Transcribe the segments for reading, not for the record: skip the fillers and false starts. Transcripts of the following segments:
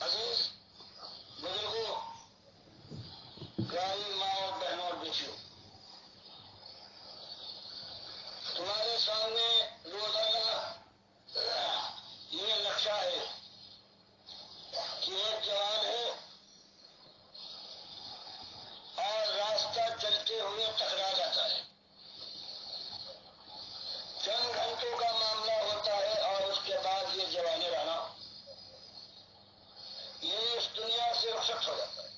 عزیز بزرگوں، پیاری ماں اور بہنوں اور بیٹیوں، تمہارے سامنے روزانہ یہ نقشہ ہے کہ ایک جوان ہے اور راستہ چلتے ہوئے ٹکرا جاتا ہے. چند گھنٹوں کا معاملہ ہوتا ہے اور اس کے بعد یہ جوانیرانہ یہ اس دنیا سے رخصت ہو جاتا ہے.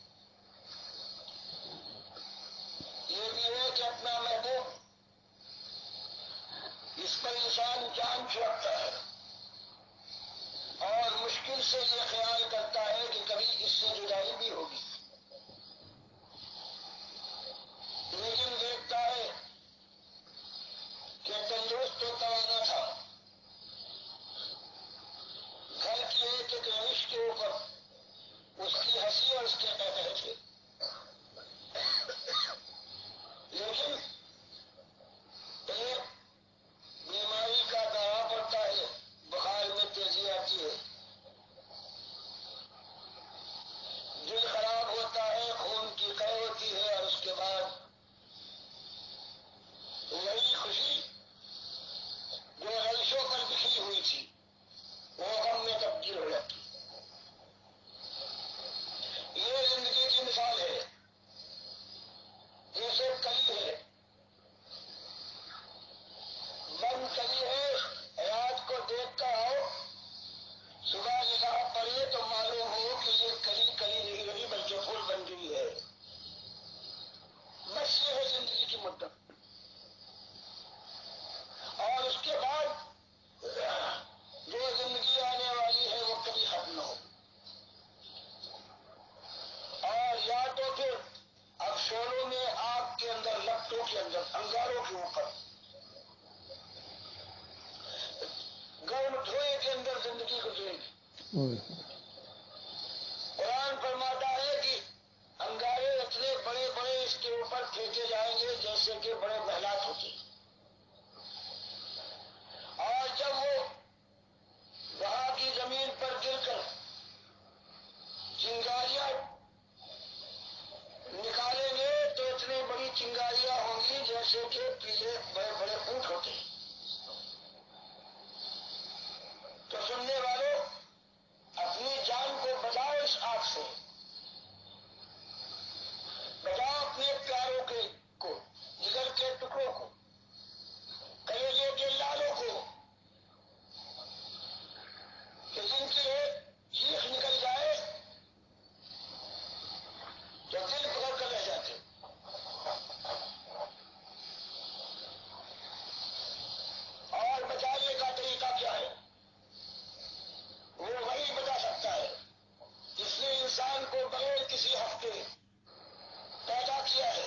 یہ بھی ہے کہ اپنا محبوب اس پر انسان جان چھڑکتا ہے اور مشکل سے یہ خیال کرتا ہے کہ کبھی اس سے جدائی بھی ہوگی، لیکن دیکھتا ہے کہ تندرست و توانا تھا. گھر کی ایک ایک رہائش کے اوپر اس کی ہنسی اور اس کے قہقہے تھے، لیکن ایک بیماری کا دعویٰ پڑتا ہے، بخار میں تیزی آتی ہے، دل خراب ہوتا ہے، خون کی قے ہوتی ہے، اور اس کے بعد وہی خوشی جو رئیسوں پر بکھری ہوئی تھی وہ غم میں تبدیل ہو جاتی. یہ زندگی کی مثال ہے. جیسے کلی ہے، بند کلی ہے، رات کو دیکھ کر آؤ، صبح نگاہ پڑے تو معلوم ہو کہ یہ کلی کلی نہیں رہی بلکہ پھول بن گئی ہے. بس یہ ہے زندگی کی مدت. اور اس کے بعد جو زندگی آنے والی ہے وہ کبھی ختم نہ ہو. اور یا تو پھر اب شولوں میں آگ کے اندر، لپٹوں کے اندر، انگاروں کے اوپر، گرم دھوئے کے اندر زندگی گزرے گی. قرآن فرماتا ہے کہ انگارے اتنے بڑے بڑے اس کے اوپر پھینکے جائیں گے جیسے کہ بڑے محلات ہوتے ہیں، اور جب وہ وہاں کی زمین پر گر کر چنگاریاں نکالیں گے تو اتنی بڑی چنگاریاں ہوں گی جیسے کہ پیلے بڑے بڑے اونٹ ہوتے ہیں. تو سننے والوں، اپنی جان کو بچاؤ اس آگ سے، بچاؤ اپنے پیاروں کو، جگر کے ٹکڑوں کو، کلیجے کے لالوں کو، کہ جن کی ایک چیخ نکل جائے تو دل پکڑ کر رہ جاتے. اور بچانے کا طریقہ کیا ہے؟ وہ وہی بتا سکتا ہے جس نے انسان کو بغیر کسی ہفتے پیدا کیا ہے،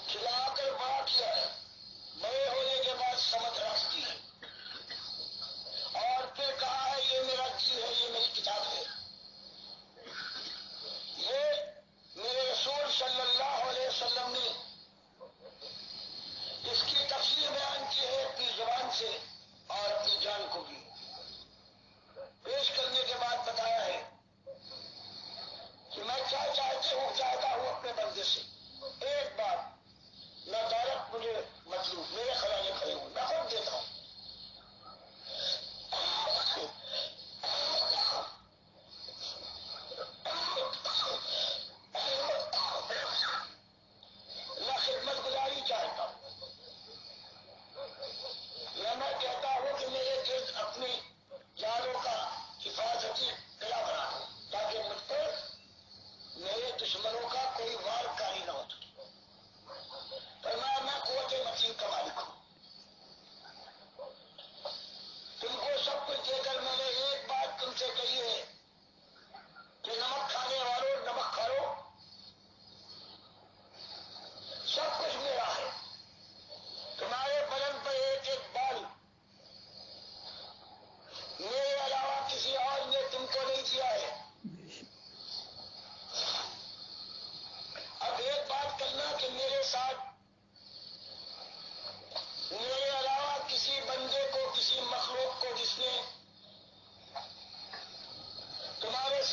کھلا کر بڑا کیا ہے، بڑے ہونے کے بعد سمجھ رکھتی ہے، اور پھر کہا ہے یہ میرا دین ہے، یہ میری کتاب ہے، یہ میرے رسول صلی اللہ علیہ وسلم نے اس کی تفصیل بیان کی ہے اپنی زبان سے اور اپنی جان کو بھی پیش کرنے کے بعد بتایا ہے کہ میں کیا چاہتے ہوں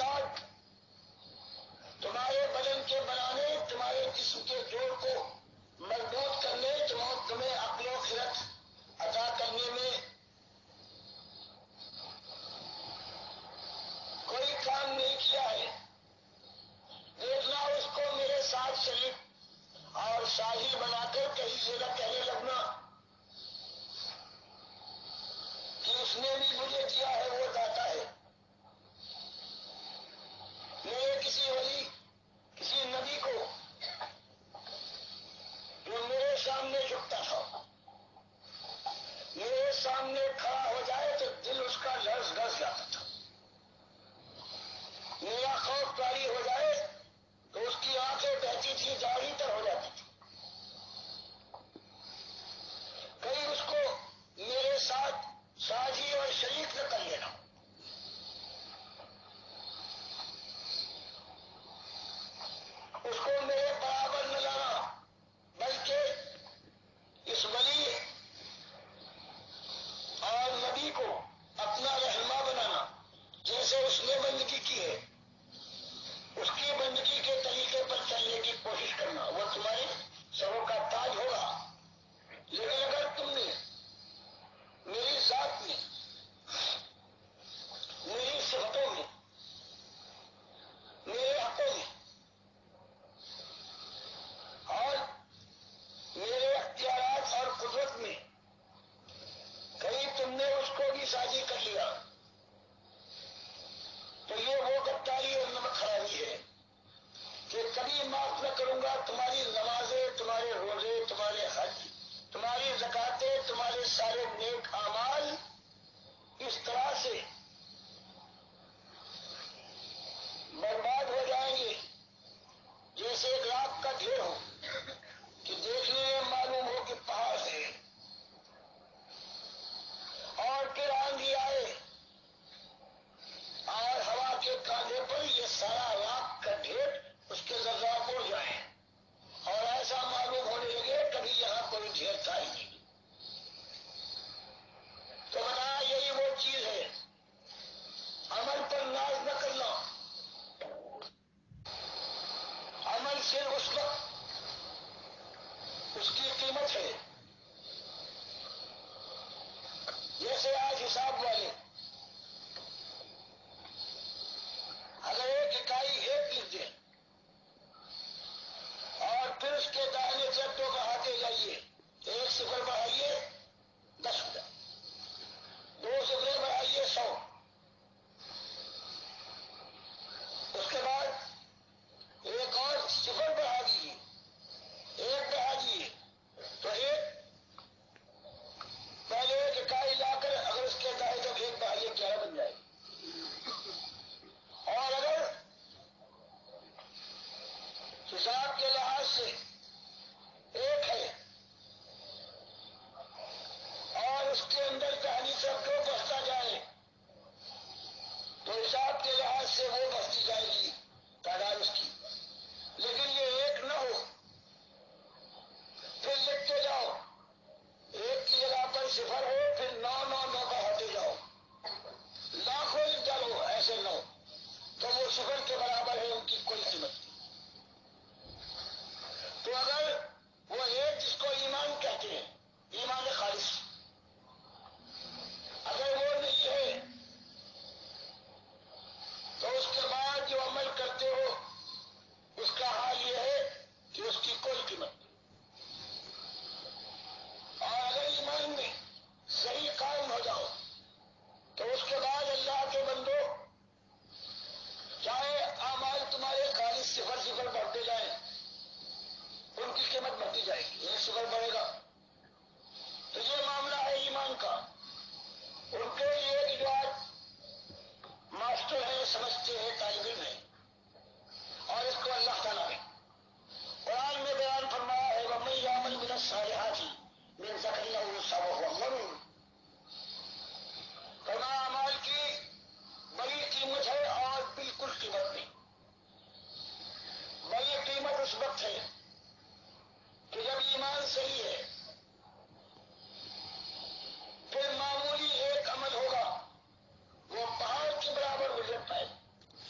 ساتھ تمہارے بدن کے بنانے، تمہارے جسم کے جوڑ کو مضبوط کرنے، تمہیں عقل و خرد عطا کرنے میں کوئی کام نہیں کیا ہے۔ دیکھنا اس کو میرے ساتھ شریک اور شاہی بنا کر کہیں جگہ کہنے لگنا کہ اس نے بھی مجھے دیا ہے، وہ داتا ہے۔ میرے کسی ولی، کسی نبی کو جو میرے سامنے جھکتا تھا، میرے سامنے کھڑا ہو جائے تو دل اس کا لرز گرز جاتا تھا، میرا خوف طاری ہو جائے تو اس کی آنکھیں بہتی تھی، جاڑی تر ہو جاتی تھی۔ کہیں اس کو میرے ساتھ ساجی اور شریک نہ کر لینا۔ اس کو میرے برابر نہ لانا، بلکہ اس ولی اور نبی کو اپنا رہنما بنانا۔ جیسے اس نے بندگی کی ہے، اس کی بندگی کے طریقے پر چلنے کی کوشش کرنا، وہ تمہارے سروں کا تاج ہوگا۔ لیکن اگر تم نے میری ذات میں، میری صفتوں میں، میرے حقوں میں اور میرے اختیارات اور قدرت میں کہیں تم نے اس کو بھی سازی کر لیا تو یہ وہ غداری اور نمک خرابی ہے کہ کبھی معاف نہ کروں گا۔ تمہاری نمازیں، تمہارے روزے، تمہارے حج، تمہاری زکاتیں، تمہارے سارے نیک اعمال اس طرح سے برباد ہو جائیں گے جیسے ایک راک کا ڈھیر ہو کہ دیکھنے میں معلوم ہو کہ پہاڑ ہے، اور پھر آندھی آئے اور ہوا کے کاندھے پر یہ سارا راک کا ڈھیر اس کے ذرات اڑ جائیں اور ایسا معلوم ہونے لگے کبھی یہاں کوئی ڈھیر تھا ہی نہیں۔ تو بتایا یہی وہ چیز ہے، عمل پر ناز نہ کرنا۔ عمل صرف اس وقت اس کی قیمت ہے جیسے آج حساب والے اگر ایک اکائی ایک لکھ دیں اور پھر اس کے دائنے طرف دو بڑھاتے جائیے، ایک صفر بڑھائیے 10 ہو جائے، 2 صفر بڑھائیے 100، اس کے بعد ایک اور صفر بڑھا دیجیے، 1 بڑھا دیجیے تو ایک پہلے ایک اکائی لا کر اگر اس کے دائیں طرف 1 بڑھائیے 11 بن جائے گی، اور اگر حساب کے لحاظ سے 1 ہے اور اس کے اندر دہنی طرف 2 بڑھتا جائے تو حساب کے لحاظ سے وہ بڑھتی جائے گی تعداد اس کی، لیکن یہ 1 نہ ہو۔ پھر لکھتے جاؤ، 1 کی جگہ پر صفر ہو، پھر 9 9 9 بڑھاتے جاؤ، لاکھوں لکھ ڈالو ایسے 9 تو وہ صفر کے برابر ہے، ان کی کوئی قیمت نہیں۔ تو اگر وہ ایک جس کو ایمان کہتے ہیں، ایمان خالص، اگر وہ نہیں ہے تو اس کے بعد جو عمل کرتے ہو اس کا حال یہ ہے کہ اس کی کوئی قیمت نہیں۔ اور اگر ایمان میں صحیح قائم ہو جاؤ تو اس کے بعد اللہ کے بندو چاہے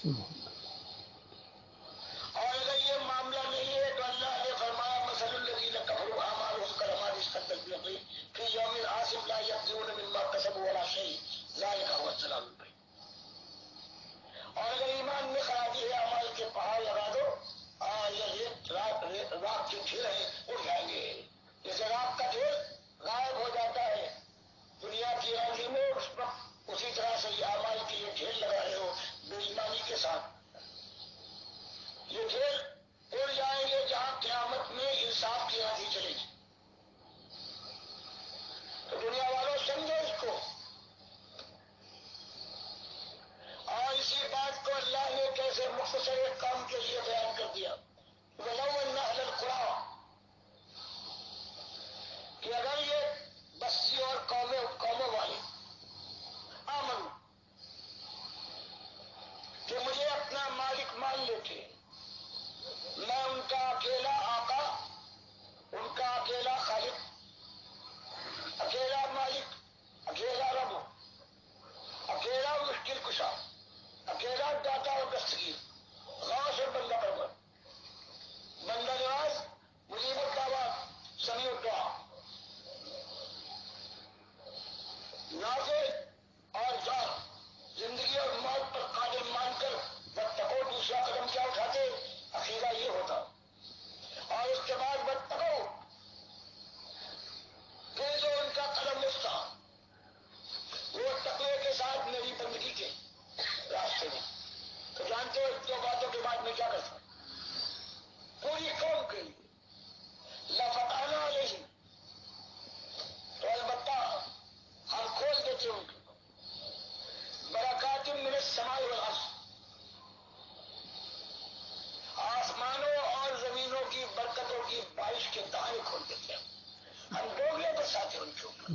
اور اگر یہ معاملہ نہیں ہے تو اللہ نے فرمایا مثل الذین کفروا اعمالهم کرماد اشتدت به الريح فی یوم عاصف لا یقدرون مما کسبوا ولا شیء ذلک هو الضلال البعید. اور اگر ایمان میں خرابی ہے اعمال کے پہاڑ لگا دو یہ راک کے ڈھیر ہیں اڑ جائیں گے. جیسے راک کا ڈھیر غائب ہو جاتا ہے دنیا کی آندھی میں اس وقت اسی طرح سے یہ اعمال کے یہ ڈھیر لگا رہے ہو بے ایمانی کے ساتھ یہ ڈھیر اڑ جائیں گے جہاں قیامت میں انصاف کی آندھی چلے گی. تو دنیا والوں سمجھو اس کو. اور اسی بات کو اللہ نے کیسے مختصر ایک کام کے لیے بیان کر دیا وَلَوْ أَنَّ أَهْلَ الْقُرَىٰ کہ اگر یہ بستی اور قوموں والے آمن کہ مجھے اپنا مالک مان لیتے میں ان کا اکیلا آقا ان کا اکیلا خالق اکیلا مالک اکیلا رب اکیلا مشکل کشا اکیلا داتا اور دستگیر غوث اور بندہ پرور بندہ نواز مجیب الدعوات سمیع الدعا نافع اور جان زندگی اور موت پر قادر مان کر بتقو دوسرا قدم کیا اٹھاتے عقیدہ یہ ہوتا. اور اس کے بعد بتقو کہ جو ان کا قدم اٹھتا وہ تقوی کے ساتھ میری بندگی کے راستے میں. تو جانتے ہو دو باتوں کے بعد میں کیا کرتا پوری قوم کے لیے لفتانہ علیہم تو البتہ ہم کھول دیتے ان کو برکات من السماء والارض آسمانوں اور زمینوں کی برکتوں کی بارش کے دہانے کھول دیتے ہیں. ہم ڈوگلے برساتے ان کے اوپر.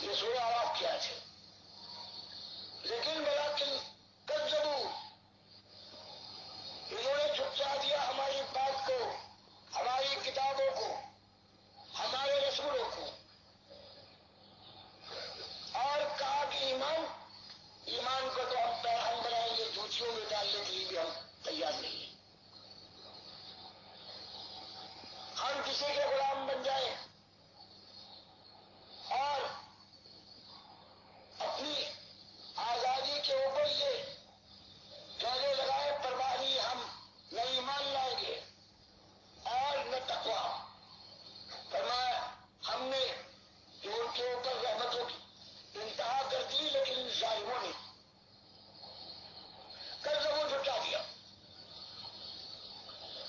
یہ سورہ آراف کی آیت ہے. لیکن ولیکن کذبوا انہوں نے جھٹلا دیا ہماری بات کو ہماری کتابوں کو ہمارے رسولوں کو اور کہا کہ ایمان کو تو ہم پیرہن بنائیں گے جھوٹیوں میں ڈالنے کے لیے بھی ہم تیار نہیں ہیں. ہم کسی کے غلام بن جائیں اور اپنی آزادی کے اوپر یہ کہنے لگائے پرواہ نہیں ہم نہ ایمان لائیں گے اور نہ تقویٰ. فرمایا ہم نے جو ان کے اوپر رحمتوں کی انتہا کر دی لیکن ظالموں نے کذبوا جھٹلا دیا.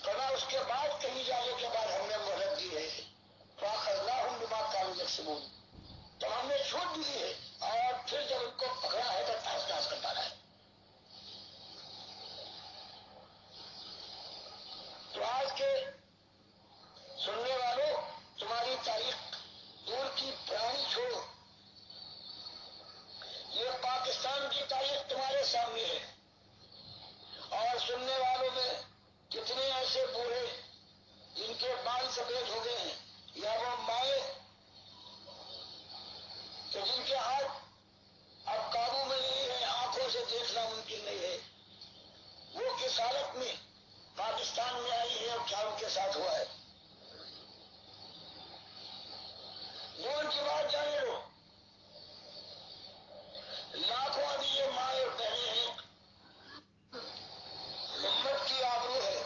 فرمایا اس کے بعد کہیں جانے کے بعد ہم نے مہلت دی ہے فَأَخَذْنَاهُمْ بِمَا كَانُوا يَكْسِبُونَ تو ہم نے چھوٹ دی ہے اور پھر جب ان کو پکڑا ہے تو ٹاس ٹاس کر ڈالا ہے. تو آج کے سننے والوں تمہاری تاریخ دور کی پرانی چھوڑو یہ پاکستان کی تاریخ تمہارے سامنے ہے. اور سننے والوں میں کتنے ایسے بوڑھے جن کے بال سفید ہو گئے ہیں یا وہ مائیں کہ جن کے ہاتھ اب قابو میں نہیں ہے آنکھوں سے دیکھنا ممکن نہیں ہے وہ کس حالت میں پاکستان میں آئی ہے اور کیا ان کے ساتھ ہوا ہے. وہ ان کی بات جانے لو. لاکھوں ابھی یہ مائیں اور بہنیں ہیں امت کی آبرو ہے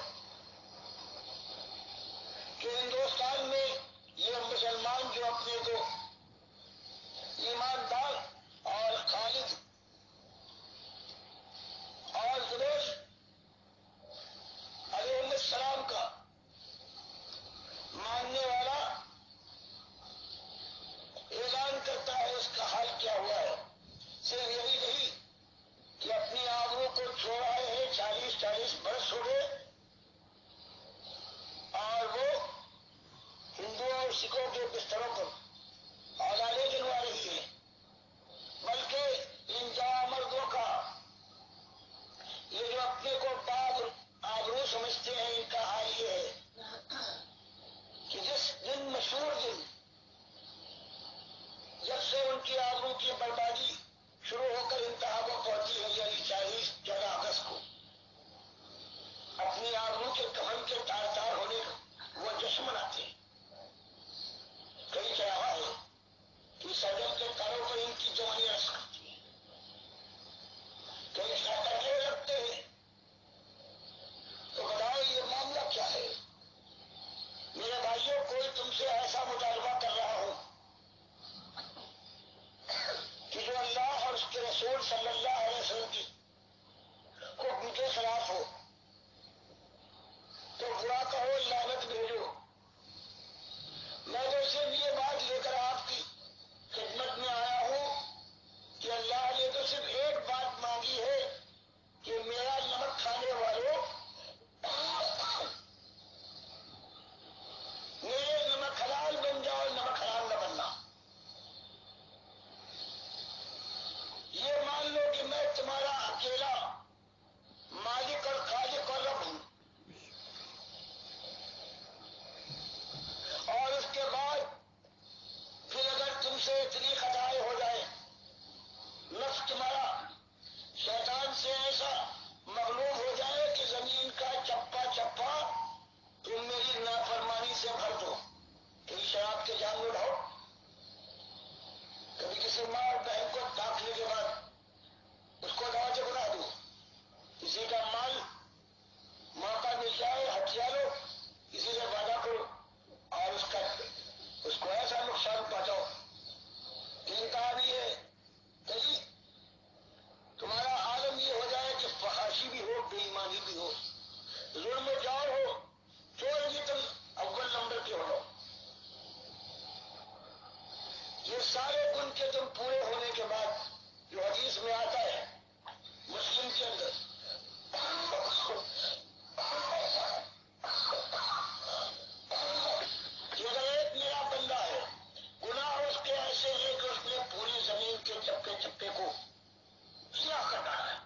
کہ ہندوستان میں یہ مسلمان جو اپنے کو ایماندار اور خالد اور زبیر علیہ السلام کا ماننے والا اعلان کرتا ہے اس کا حال کیا ہوا ہے. صرف یہی نہیں کہ اپنی آبرو کو چھوڑائے ہیں 40 برس ہو گئے اور وہ ہندوؤں اور سکھوں کے بستروں پر اولادیں جنوا رہی ہے بلکہ ان مردوں کا یہ جو اپنے کو آبرو سمجھتے ہیں ان کا حال یہ ہے کہ جس دن مشہور دن جب سے ان کی آبرو کی بربادی شروع ہو کر انتہا کو پہنچی ہے یہ رسول صلی اللہ علیہ وسلم کی حکم کے خلاف ہو تو برا کہو، لعنت بھیجو۔ میں تو صرف یہ بات لے کر آپ کی خدمت میں آیا ہوں کہ اللہ نے تو صرف ایک بات مانگی ہے کہ میرا نمک کھانے والوں میرے نمک حلال بن جاؤ، نمک حرام نہ بننا۔ یہ مان لو کہ میں تمہارا اکیلا مالک اور خالق اور رب ہوں، اور اس کے بعد پھر اگر تم سے اتنی خطائیں ہو جائے، نفس تمہارا شیطان سے ایسا مغلوب ہو جائے کہ زمین کا چپا چپا تم میری نافرمانی سے بھر دو، کبھی شراب کے جام اڑاؤ، کبھی کسی ماں اور بہن کو داخلے کے بعد اس کو دعا سے بنا دو، کسی کا مال موقع مل جائے ہتھیار لو، کسی سے وعدہ کرو اور اس کو ایسا نقصان پہنچاؤ۔ انتہا بھی ہے کبھی تمہارا عالم یہ ہو جائے کہ فحاشی بھی ہو، بے ایمانی بھی ہو، ظلم و جور ہو، چور بھی تم اول نمبر کے ہو۔ یہ سارے گن کے تم پورے ہونے کے بعد جو حدیث میں آتا ہے مسلم کے اندر کہ اگر ایک میرا بندہ ہے، گناہ اس کے ایسے ہے کہ اس نے پوری زمین کے چپے چپے کو سیاہ کر ڈالا ہے۔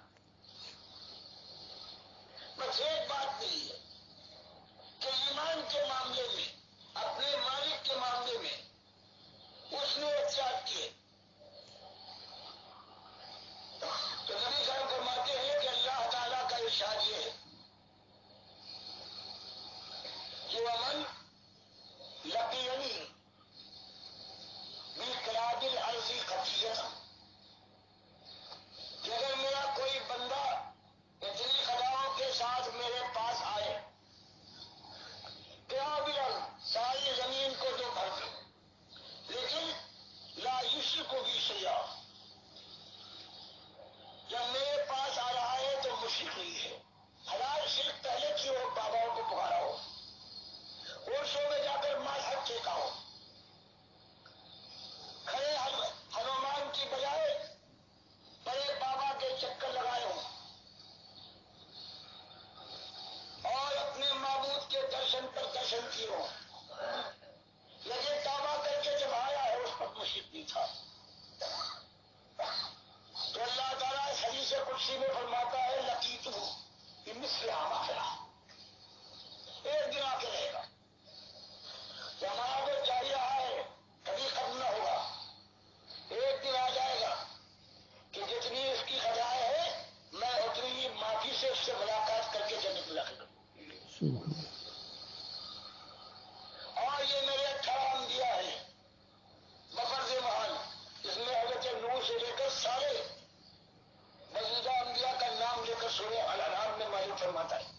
بس ایک بات نہیں ہے کہ ایمان کے معاملے میں، اپنے مالک کے معاملے میں اس نے احتیاط کیے۔ تو نبی صاحب فرماتے ہیں کہ اللہ تعالیٰ کا ارشاد یہ ہے کہ ومن لقینی بالقراب الارض خطیئۃ، کہ اگر میرا کوئی بندہ اتنی خطاؤں کے ساتھ میرے پاس آئے، قراب الارض ساری زمین کو جو بھر دے، لیکن لا یشرک بھی شیئا، جب میرے پاس آ رہا ہے تو مشرک نہیں ہے، حلال شرک پہلے کی ہو، باباؤں کو پکارا ہو، عرشوں میں جا کر مذہب ٹھیکا ہو، کھڑے ہنومان کی بجائے بڑے بابا کے چکر لگائے ہوں، اور اپنے معبود کے درشن پر درشن کیے ہوں، لیکن توبہ کر کے جب آیا ہے اس پر مشرک نہیں تھا۔ تو اللہ تعالیٰ اس حدیث قدسی میں فرماتا ہے لقیتہ بمثل ما کرا، ایک دن آ کے رہے گا، ہمارا تو جاری رہا ہے، کبھی ختم نہ ہوگا، ایک دن آ جائے گا کہ جتنی اس کی خطائیں ہیں میں اتنی ہی معافی سے اس سے ملاقات کر کے جنت میں داخل کروں، اور یہ میرے 18 انبیاء ہیں بفرض محال، اس میں حضرت نوح سے لے کر سارے موجودہ انبیاء کا نام لے کر سورہ الانعام میں معلوم فرماتا ہے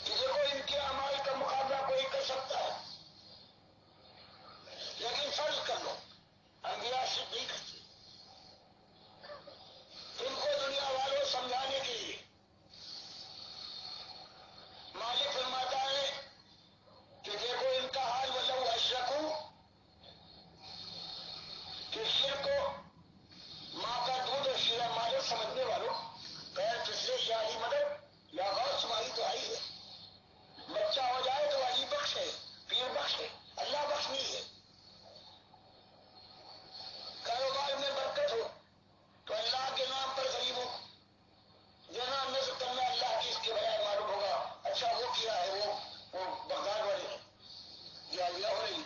کہ دیکھو ان کے اعمال کا مقابلہ کوئی کر سکتا ہے، لیکن فرض کر لو انبیاء سے نہیں کرتے، ان کو دنیا والوں سمجھانے کے لیے مالک فرماتا ہے کہ دیکھو ان کا حال ولو اشرکوا، کہ شرک کو ماں کا دودھ اور شیرہ مالک سمجھنے والوں پیر پھسلے یا علی مدد یا غوث تمہاری تو آئی ہے، بچہ ہو جائے تو علی بخش ہے، پیر بخش ہے، اللہ بخش نہیں ہے، کاروبار میں برکت ہو تو اللہ کے نام پر غریبوں دینا نظر کرنا اللہ کی، اس کے بجائے معلوم ہوگا اچھا وہ کیا ہے، وہ بغداد والے ہیں یا اللہ ہو رہی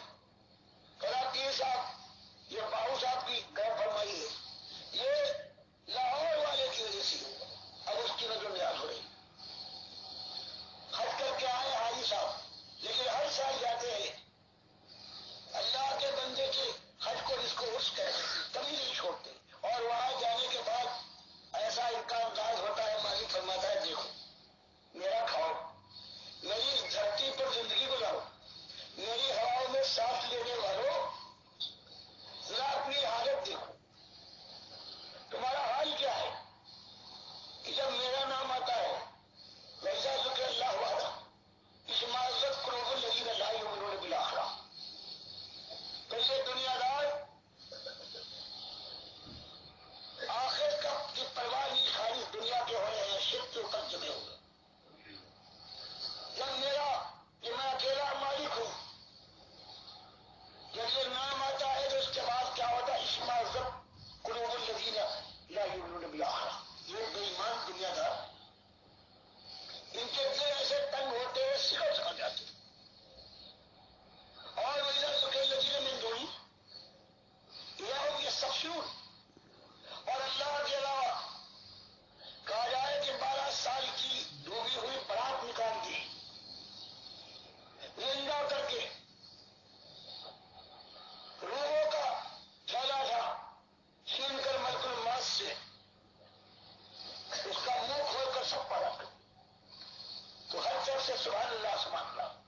فلاں پیر صاحب، یہ باہو صاحب کی غیر فرمائی ہے، یہ لاہور والے کی وجہ سے اب اس کی نظر نیاز ہو رہی، سے سبحان اللہ سبحان اللہ.